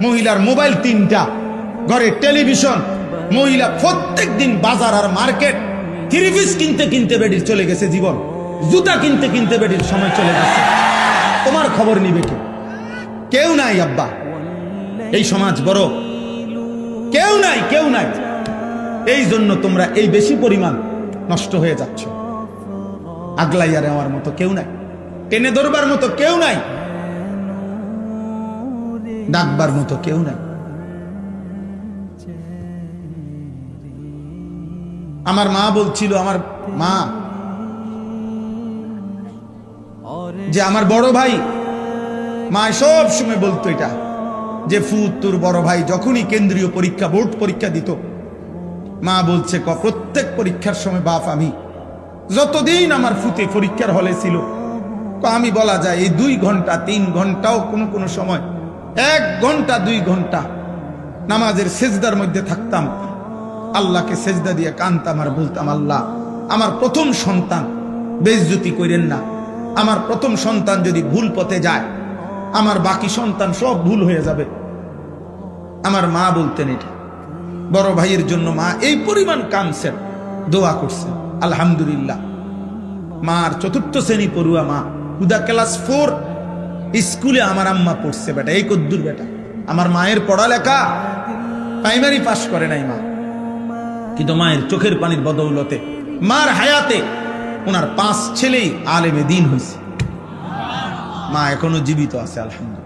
মহিলার মোবাইল 3টা, ঘরে টেলিভিশন, মহিলা প্রত্যেক দিন বাজার আর মার্কেট, 3 পিস কিনতে কিনতে বেডির চলে গেছে জীবন, জুতা কিনতে কিনতে বেডির সময় চলে গেছে। তোমার খবর নিবে কে? কেউ নাই আব্বা, এই সমাজ বড়, কেউ নাই, কেউ নাই। এই জন্য তোমরা এই বেশি পরিমাণ নষ্ট হয়ে যাচ্ছ। আগলাইয়া নেওয়ার মতো কেউ নাই, টেনে ধরবার মতো কেউ নাই, ডাকবার মতো কেউ নাই। আমার মা বলছিল, আমার মা যে আমার বড় ভাই, মা সব সময় বলতো এটা যে ফুত তোর বড় ভাই যখনই কেন্দ্রীয় পরীক্ষা বোর্ড পরীক্ষা দিত, মা বলছে প্রত্যেক পরীক্ষার সময় বাপ আমি যতদিন আমার ফুতে পরীক্ষার হলে ছিল, আমি বলা যায় এই 2 ঘন্টা 3 ঘন্টাও কোনো কোনো সময় 1 ঘন্টা 2 ঘন্টা নামাজের সেজদার মধ্যে থাকতাম, আল্লাহকে সেজদা দিয়ে কানতাম আর বলতাম, আল্লাহ আমার প্রথম সন্তান বেইজ্জতি করেন না, আমার প্রথম সন্তান যদি ভুল পথে যায় আমার বাকি সন্তান সব ভুল হয়ে যাবে। আমার মা বলতেন এটা। বড় ভাইয়ের জন্য মা এই পরিমাণ কাঁদছেন, দোয়া করছেন। আলহামদুলিল্লাহ, মার 4র্থ শ্রেণী পড়ুয়া মা, হুদা ক্লাস 4 স্কুলে আমার আম্মা পড়ছে বেটা, এই কদ্দুর বেটা। আমার মায়ের পড়ালেখা প্রাইমারি পাস করে নাই মা, কিন্তু মায়ের চোখের পানির বদৌলতে মার হায়াতে ওনার 5 ছেলেই আলেমে দ্বীন হয়েছে। মা এখনো জীবিত আছে, আলহামদুলিল্লাহ।